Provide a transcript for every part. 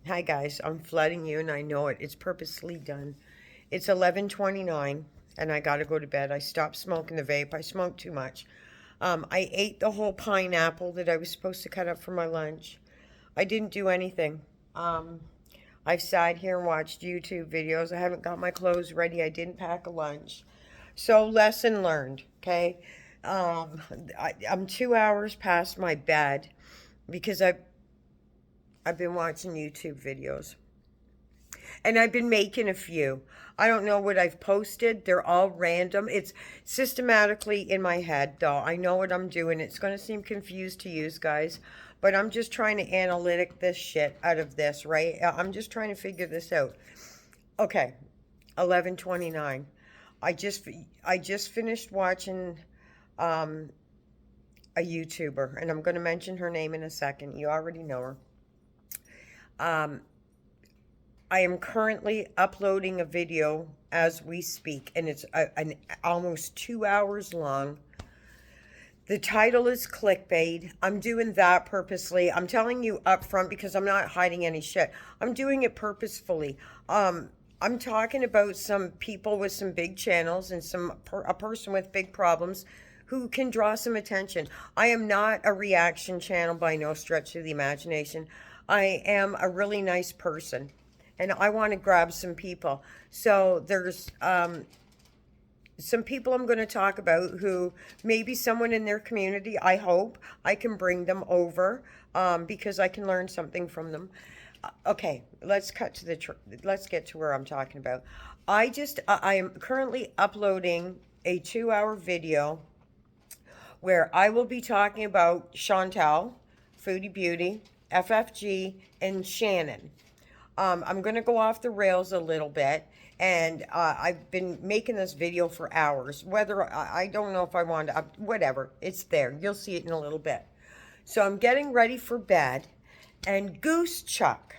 Hi guys, I'm flooding you and I know it. It's purposely done. It's 11:29 and I gotta go to bed. I stopped smoking the vape. I smoked too much. I ate the whole pineapple that I was supposed to cut up for my lunch. I didn't do anything. Um, I've sat here and watched YouTube videos. I haven't got my clothes ready. I didn't pack a lunch. So lesson learned, okay? Um, I'm 2 hours past my bed because I've been watching YouTube videos. And I've been making a few. I don't know what I've posted. They're all random. It's systematically in my head, though. I know what I'm doing. It's going to seem confused to you guys, but I'm just trying to analytic this shit out of this, right? I'm just trying to figure this out. Okay, 11:29. I just I just finished watching um, a YouTuber, and I'm going to mention her name in a second. You already know her. Um, I am currently uploading a video as we speak, and it's an almost 2 hours long. The title is clickbait. I'm doing that purposely. I'm telling you up front because I'm not hiding any shit. I'm doing it purposefully. I'm talking about some people with some big channels and a person with big problems who can draw some attention. I am not a reaction channel by no stretch of the imagination. I am a really nice person and I want to grab some people. So there's some people I'm going to talk about who maybe someone in their community, I hope I can bring them over because I can learn something from them. Okay, let's get to where I'm talking about. I am currently uploading a 2 hour video where I will be talking about Chantal, Foodie Beauty, FFG, and Shannon. I'm going to go off the rails a little bit. And I've been making this video for hours. I don't know if I want to, whatever. It's there. You'll see it in a little bit. So I'm getting ready for bed. And Goose Chuck,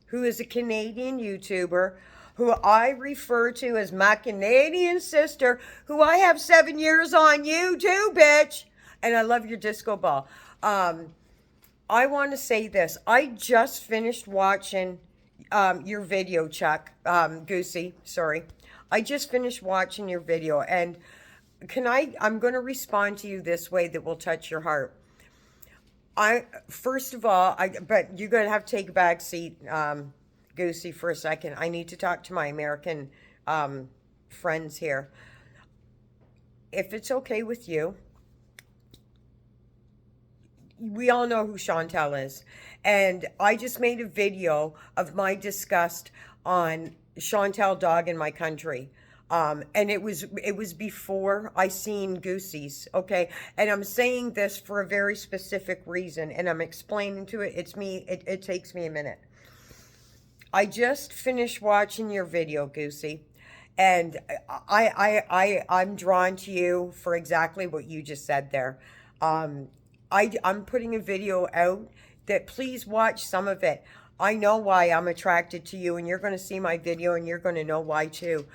who is a Canadian YouTuber, who I refer to as my Canadian sister, who I have 7 years on you too, bitch. And I love your disco ball. I want to say this. I just finished watching your video, Chuck. Goosey, sorry. I just finished watching your video, and I'm going to respond to you this way that will touch your heart. First of all, but you're going to have to take a back seat, Goosey, for a second. I need to talk to my American friends here. If it's okay with you, we all know who Chantal is. And I just made a video of my disgust on Chantal dog in my country. And it was before I seen Goosey's, okay? And I'm saying this for a very specific reason, and I'm explaining to it. It's me. It takes me a minute. I just finished watching your video, Goosey, and I'm drawn to you for exactly what you just said there. I'm putting a video out that please watch some of it. I know why I'm attracted to you, and you're going to see my video and you're going to know why too.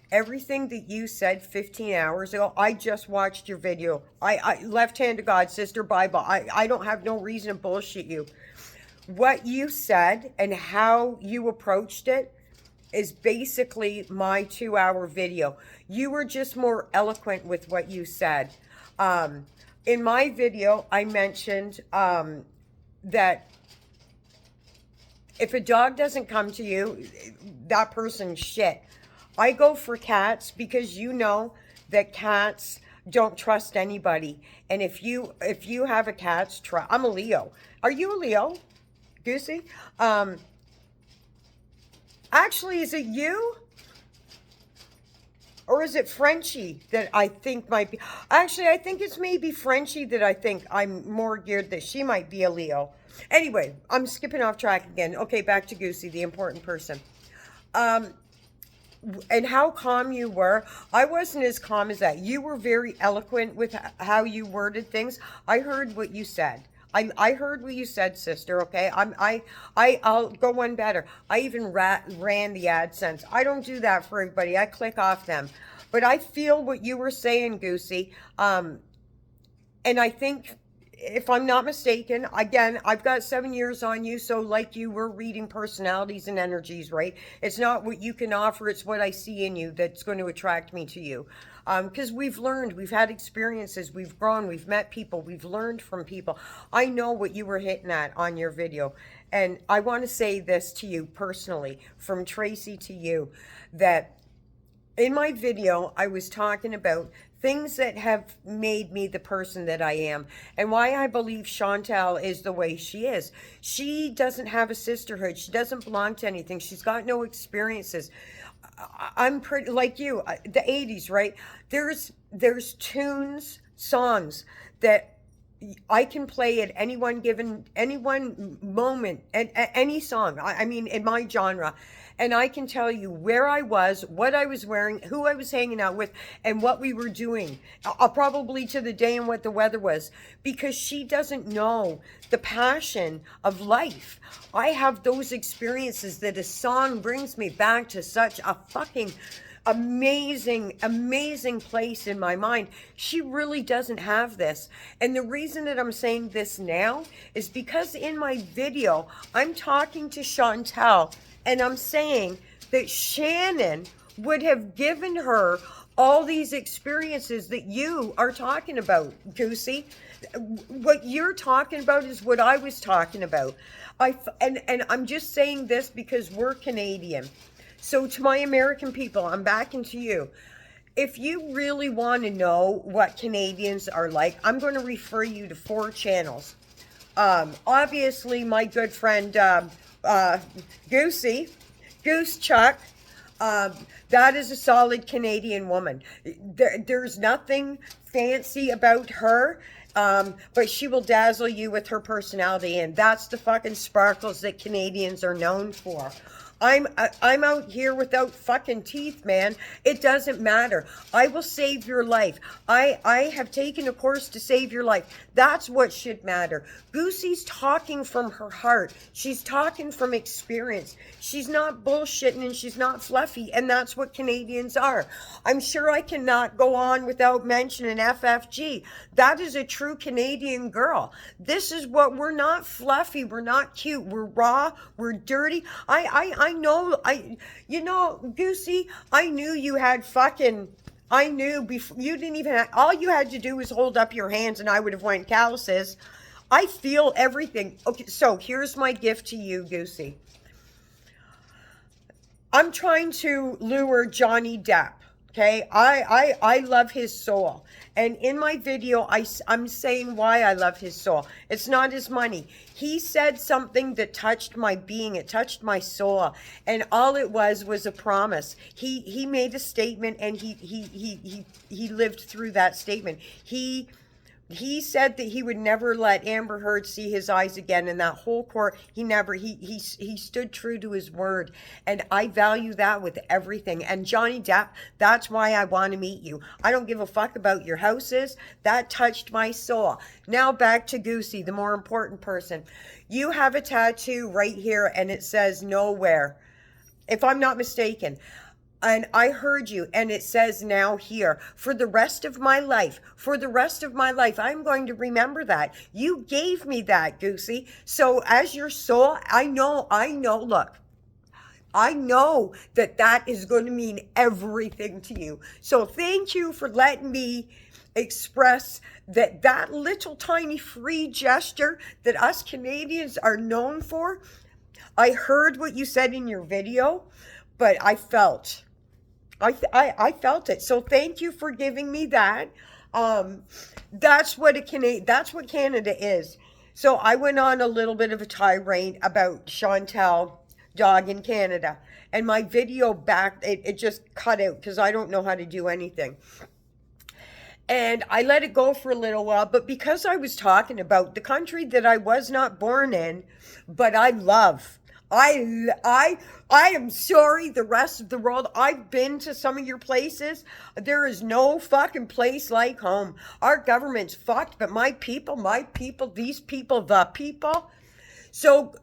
Everything that you said 15 hours ago, I just watched your video. I left hand to God, sister Bible. I don't have no reason to bullshit you. What you said and how you approached it is basically my 2 hour video. You were just more eloquent with what you said. In my video, I mentioned that if a dog doesn't come to you, that person's shit. I go for cats because you know that cats don't trust anybody. And if you have a cat's trust, I'm a Leo. Are you a Leo, Goosey? Actually, is it you? Or is it Frenchie that I think might be? Actually, I think it's maybe Frenchie that I think I'm more geared that she might be a Leo. Anyway, I'm skipping off track again. Okay, back to Goosey, the important person. And how calm you were. I wasn't as calm as that. You were very eloquent with how you worded things. I heard what you said. I heard what you said, sister. Okay, I'll go one better. I even ran the AdSense. I don't do that for everybody. I click off them, but I feel what you were saying, Goosey. And I think if I'm not mistaken, again, I've got 7 years on you, so like you, we're reading personalities and energies, right? It's not what you can offer, it's what I see in you that's going to attract me to you. Because we've learned, we've had experiences, we've grown, we've met people, we've learned from people. I know what you were hitting at on your video. And I want to say this to you personally, from Tracy to you, that in my video, I was talking about things that have made me the person that I am and why I believe Chantal is the way she is. She doesn't have a sisterhood. She doesn't belong to anything. She's got no experiences. I'm pretty like you, the 80s, right? There's tunes, songs that I can play at any one moment, and any song. I mean, in my genre, and I can tell you where I was, what I was wearing, who I was hanging out with, and what we were doing. Probably to the day and what the weather was, because she doesn't know the passion of life. I have those experiences that a song brings me back to such a fucking amazing place in my mind. She really doesn't have this. And the reason that I'm saying this now is because in my video, I'm talking to Chantal and I'm saying that Shannon would have given her all these experiences that you are talking about, Goosey. What you're talking about is what I was talking about. And I'm just saying this because we're Canadian. So to my American people, I'm backing to you. If you really want to know what Canadians are like, I'm going to refer you to 4 channels. Obviously, my good friend Goosey, Goose Chuck, that is a solid Canadian woman. There's nothing fancy about her. But she will dazzle you with her personality, and that's the fucking sparkles that Canadians are known for. I'm out here without fucking teeth, man. It doesn't matter. I will save your life. I have taken a course to save your life. That's what should matter. Goosey's talking from her heart. She's talking from experience. She's not bullshitting and she's not fluffy, and that's what Canadians are. I'm sure I cannot go on without mentioning FFG. That is a true Canadian girl. This is what we're not fluffy. We're not cute. We're raw. We're dirty. I know, Goosey, I knew you had fucking, I knew before, you didn't even have, all you had to do was hold up your hands and I would have went calluses. I feel everything. Okay, so here's my gift to you, Goosey. I'm trying to lure Johnny Depp. Okay, I love his soul. And in my video, I'm saying why I love his soul. It's not his money. He said something that touched my being. It touched my soul. And all it was a promise. He made a statement and he lived through that statement. He said that he would never let Amber Heard see his eyes again in that whole court. He stood true to his word. And I value that with everything. And Johnny Depp, that's why I want to meet you. I don't give a fuck about your houses. That touched my soul. Now back to Goosey, the more important person. You have a tattoo right here and it says nowhere, if I'm not mistaken. And I heard you, and it says now here, for the rest of my life, I'm going to remember that. You gave me that, Goosey. So as your soul, I know, look, I know that is going to mean everything to you. So thank you for letting me express that little tiny free gesture that us Canadians are known for. I heard what you said in your video, but I felt it. So thank you for giving me that. That's what Canada is. So I went on a little bit of a tirade about Chantal dog in Canada. And my video back, it just cut out because I don't know how to do anything. And I let it go for a little while, but because I was talking about the country that I was not born in, but I love. I am sorry, the rest of the world. I've been to some of your places. There is no fucking place like home. Our government's fucked, but my people, these people, the people. So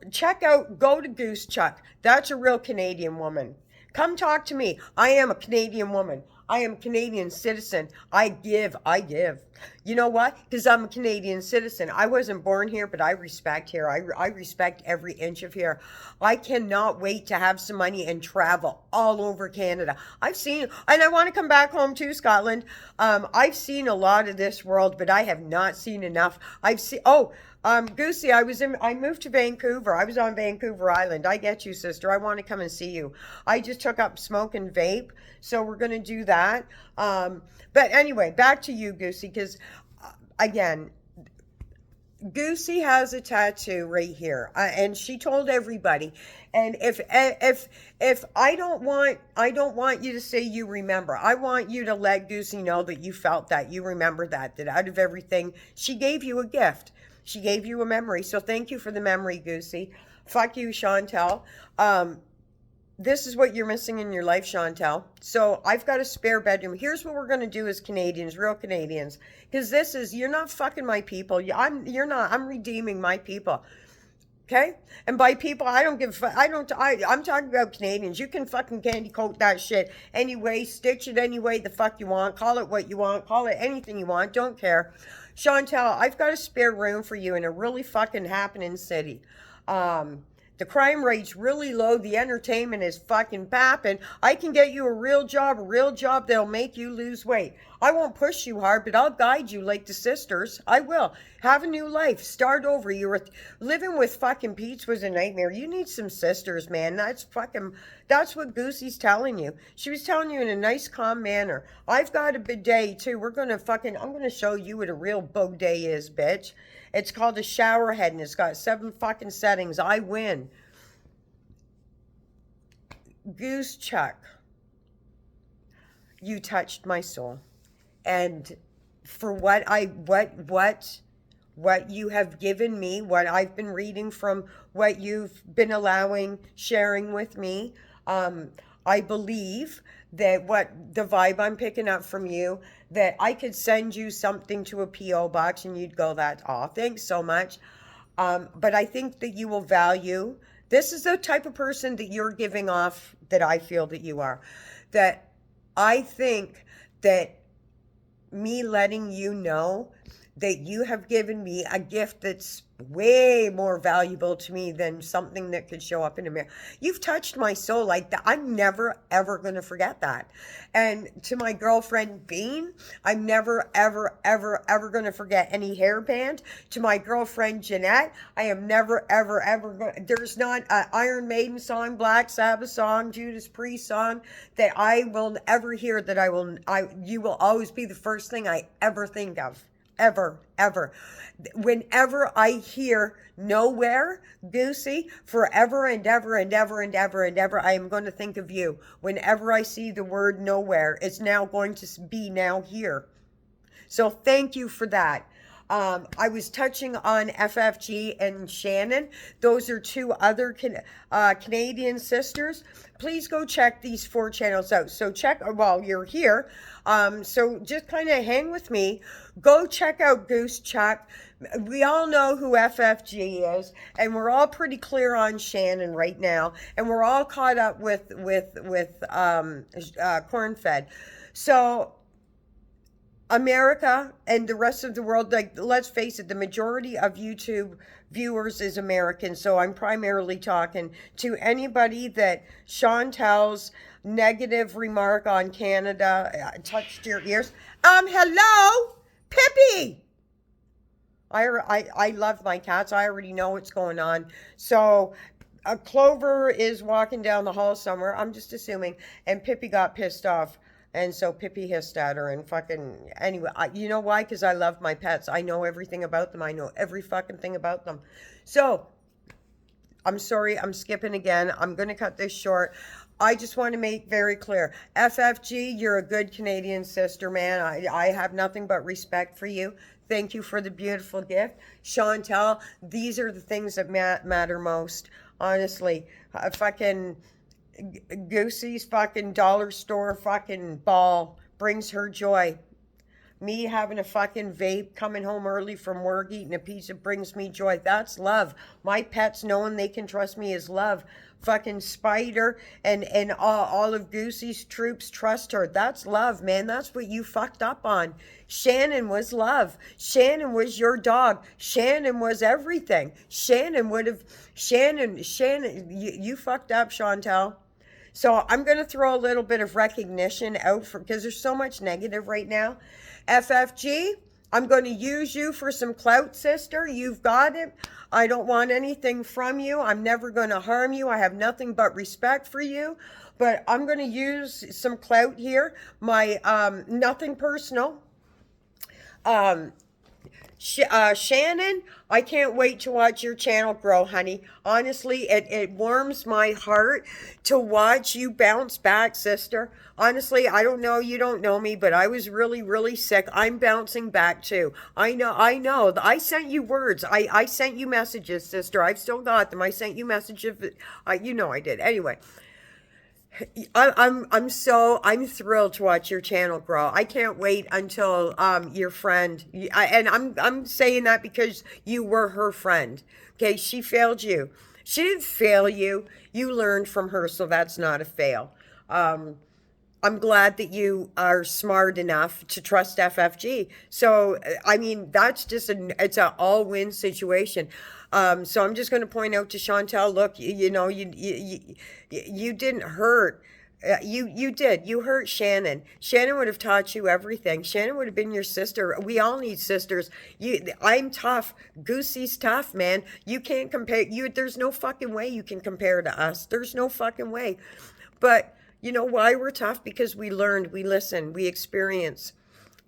go to Goose Chuck. That's a real Canadian woman. Come talk to me. I am a Canadian woman. I am a Canadian citizen. I give. You know what? Because I'm a Canadian citizen. I wasn't born here, but I respect here. I respect every inch of here. I cannot wait to have some money and travel all over Canada. I've seen, and I want to come back home to Scotland. I've seen a lot of this world, but I have not seen enough. I've seen, Goosey, I moved to Vancouver. I was on Vancouver Island. I get you, sister. I want to come and see you. I just took up smoke and vape, so we're going to do that. But anyway, back to you, Goosey, because again, Goosey has a tattoo right here, and she told everybody. And if I don't want you to say you remember. I want you to let Goosey know that you felt that, you remember that out of everything, she gave you a gift. She gave you a memory. So thank you for the memory, Goosey. Fuck you, Chantal. This is what you're missing in your life, Chantal. So I've got a spare bedroom. Here's what we're going to do as Canadians, real Canadians. Because you're not fucking my people. I'm redeeming my people. Okay? And by people, I don't give I'm talking about Canadians. You can fucking candy coat that shit anyway, stitch it any way the fuck you want, call it what you want, call it anything you want, don't care. Chantal, I've got a spare room for you in a really fucking happening city. The crime rate's really low. The entertainment is fucking papping. I can get you a real job that'll make you lose weight. I won't push you hard, but I'll guide you like the sisters. I will. Have a new life. Start over. Living with fucking Pete's was a nightmare. You need some sisters, man. That's what Goosey's telling you. She was telling you in a nice, calm manner. I've got a bidet, too. I'm going to show you what a real bidet is, bitch. It's called a shower head, and it's got 7 fucking settings. I win. Goose Chuck, you touched my soul. And for what you have given me, what I've been reading from, what you've been sharing with me, I believe that what the vibe I'm picking up from you, that I could send you something to a P.O. box and you'd go, thanks so much. But I think that you will value, this is the type of person that you're giving off that I feel that you are. That I think that me letting you know that you have given me a gift that's way more valuable to me than something that could show up in a mirror. You've touched my soul like that. I'm never, ever going to forget that. And to my girlfriend, Bean, I'm never, ever, ever, ever going to forget any hairband. To my girlfriend, Jeanette, I am never, ever, ever going to... There's not an Iron Maiden song, Black Sabbath song, Judas Priest song that I will ever hear that you will always be the first thing I ever think of. Ever, ever. Whenever I hear Nowhere, Goosey, forever and ever and ever and ever and ever, I am going to think of you. Whenever I see the word nowhere, it's now going to be now here. So thank you for that. I was touching on FFG and Shannon. Those are 2 other Canadian sisters. Please go check these 4 channels out. So check while you're here. So just kind of hang with me. Go check out Goose Chuck. We all know who FFG is, and we're all pretty clear on Shannon right now, and we're all caught up with Corn-Fed. So America and the rest of the world, like, let's face it, the majority of YouTube viewers is American. So I'm primarily talking to anybody that Chantal's negative remark on Canada touched your ears. Hello, Pippi. I love my cats. I already know what's going on. So Clover is walking down the hall somewhere. I'm just assuming. And Pippi got pissed off. And so Pippi hissed at her and fucking... Anyway, you know why? Because I love my pets. I know everything about them. I know every fucking thing about them. So, I'm sorry. I'm skipping again. I'm going to cut this short. I just want to make very clear. FFG, you're a good Canadian sister, man. I have nothing but respect for you. Thank you for the beautiful gift. Chantal, these are the things that matter most. Honestly. Fucking... Goosey's fucking dollar store fucking ball brings her joy. Me having a fucking vape, coming home early from work, eating a pizza brings me joy. That's love. My pets knowing they can trust me is love. Fucking Spider and all of Goosey's troops trust her. That's love, man. That's what you fucked up on. Shannon was love. Shannon was your dog. Shannon was everything. Shannon would have. Shannon. You fucked up, Chantal. So I'm going to throw a little bit of recognition out for because there's so much negative right now. FFG, I'm going to use you for some clout, sister. You've got it. I don't want anything from you. I'm never going to harm you. I have nothing but respect for you. But I'm going to use some clout here. My nothing personal. Shannon, I can't wait to watch your channel grow, honey. Honestly, it warms my heart to watch you bounce back, sister. Honestly, I don't know, you don't know me, but I was really, really sick. I'm bouncing back too. I know. I sent you words. I sent you messages, sister. I've still got them. I sent you messages. You know I did. Anyway. I'm thrilled to watch your channel grow. I can't wait until your friend and I'm saying that because you were her friend. Okay, she failed you. She didn't fail you. You learned from her, so that's not a fail. I'm glad that you are smart enough to trust FFG. So, I mean, that's just it's an all-win situation. So I'm just going to point out to Chantal, look, you know, you didn't hurt. You did. You hurt Shannon. Shannon would have taught you everything. Shannon would have been your sister. We all need sisters. I'm tough. Goosey's tough, man. You can't compare. There's no fucking way you can compare to us. There's no fucking way. But you know why we're tough? Because we learned, we listen, we experience,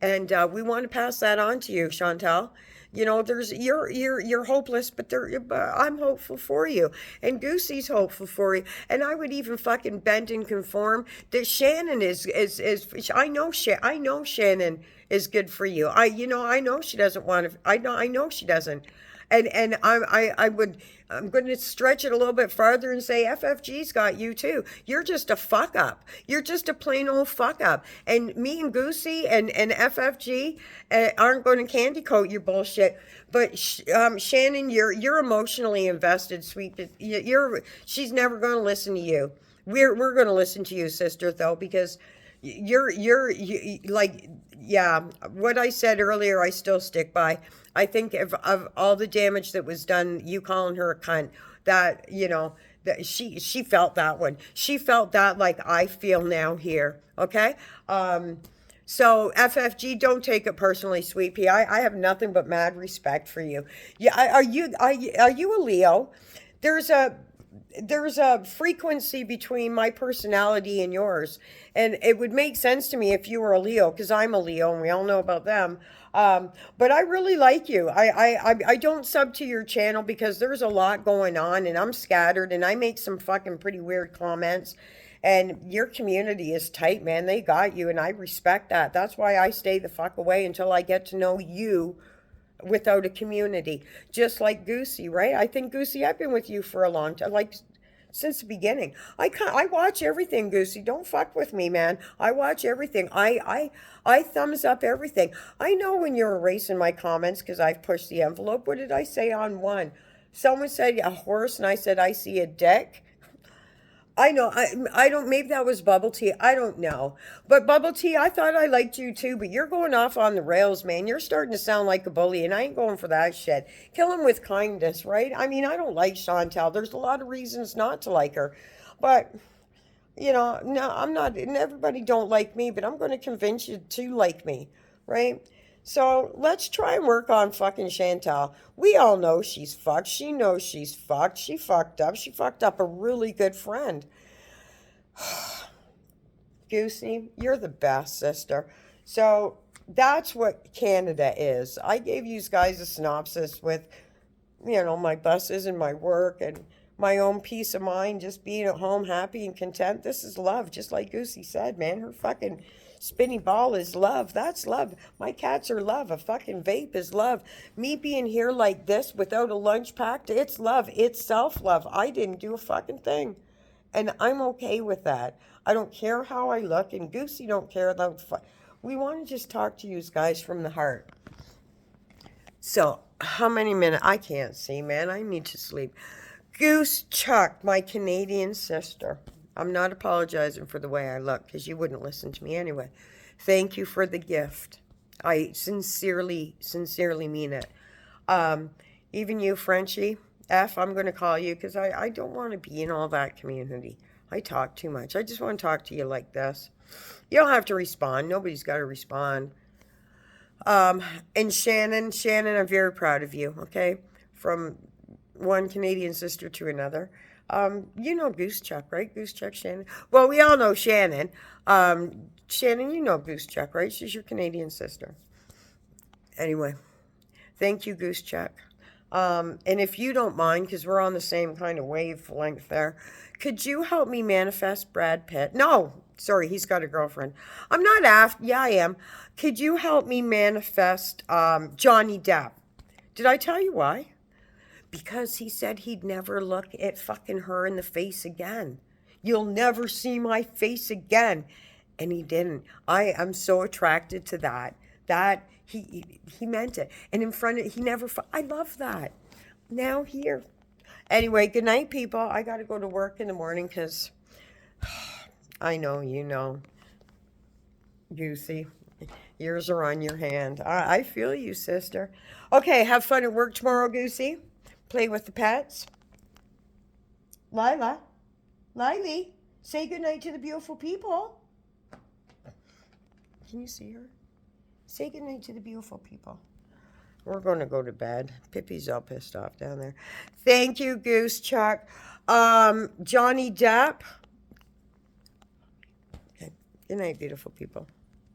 and we want to pass that on to you, Chantal. You know, you're hopeless, but I'm hopeful for you, and Goosey's hopeful for you, and I would even fucking bend and conform that Shannon is. I know Shannon is good for you. I know she doesn't want to. I know she doesn't. And I'm going to stretch it a little bit farther and say FFG's got you too. You're just a fuck up. You're just a plain old fuck up. And me and Goosey and FFG aren't going to candy coat your bullshit. But Shannon, you're emotionally invested, sweet. She's never going to listen to you. We're going to listen to you, sister, though, because you like, yeah, what I said earlier, I still stick by. I think of all the damage that was done, you calling her a cunt, that, you know, that she felt that one. She felt that like I feel now here, okay? So FFG, don't take it personally, sweet pea. I have nothing but mad respect for you. Yeah, are you a Leo? There's a frequency between my personality and yours, and it would make sense to me if you were a Leo, because I'm a Leo and we all know about them. But I really like you. I don't sub to your channel because there's a lot going on and I'm scattered and I make some fucking pretty weird comments, and your community is tight, man. They got you and I respect that. That's why I stay the fuck away until I get to know you without a community, just like Goosey, right? I think Goosey, I've been with you for a long time, like since the beginning. I watch everything, Goosey. Don't fuck with me, man. I watch everything. I thumbs up everything. I know when you're erasing my comments because I've pushed the envelope. What did I say on one? Someone said a horse, and I said I see a dick. I know, I don't, maybe that was Bubble Tea, I don't know. But Bubble Tea, I thought I liked you too, but you're going off on the rails, man. You're starting to sound like a bully, and I ain't going for that shit. Kill him with kindness, right? I mean, I don't like Chantal. There's a lot of reasons not to like her. But, you know, no, I'm not, and everybody don't like me, but I'm going to convince you to like me, right? So let's try and work on fucking Chantal. We all know she's fucked. She knows she's fucked. She fucked up. She fucked up a really good friend. Goosey, you're the best, sister. So that's what Canada is. I gave you guys a synopsis with, you know, my buses and my work and my own peace of mind, just being at home happy and content. This is love, just like Goosey said, man. Her fucking spinny ball is love. That's love. My cats are love. A fucking vape is love. Me being here like this without a lunch packed, it's love. It's self-love. I didn't do a fucking thing. And I'm okay with that. I don't care how I look, and Goosey don't care about We want to just talk to you guys from the heart. So, how many minutes? I can't see, man. I need to sleep. Goose Chuck, my Canadian sister. I'm not apologizing for the way I look because you wouldn't listen to me anyway. Thank you for the gift. I sincerely, sincerely mean it. Even you, Frenchie, F, I'm going to call you because I don't want to be in all that community. I talk too much. I just want to talk to you like this. You don't have to respond. Nobody's got to respond. And Shannon, I'm very proud of you, okay? From one Canadian sister to another. You know Goose Chuck, right? Goose Chuck, Shannon. Well, we all know Shannon. Shannon, you know Goose Chuck, right? She's your Canadian sister. Anyway, thank you, Goose Chuck. And if you don't mind, because we're on the same kind of wavelength there, could you help me manifest Brad Pitt? No, sorry, he's got a girlfriend. I'm not after. Yeah, I am. Could you help me manifest Johnny Depp? Did I tell you why? Because he said he'd never look at fucking her in the face again. You'll never see my face again. And he didn't. I am so attracted to that. That he meant it. And in front of, he never, I love that. Now here. Anyway, good night, people. I got to go to work in the morning because I know, you know, Goosey, yours are on your hand. I feel you, sister. Okay, have fun at work tomorrow, Goosey. Play with the pets. Lila, say goodnight to the beautiful people. Can you see her? Say goodnight to the beautiful people. We're going to go to bed. Pippi's all pissed off down there. Thank you, Goose Chuck. Johnny Depp. Okay. Good night, beautiful people.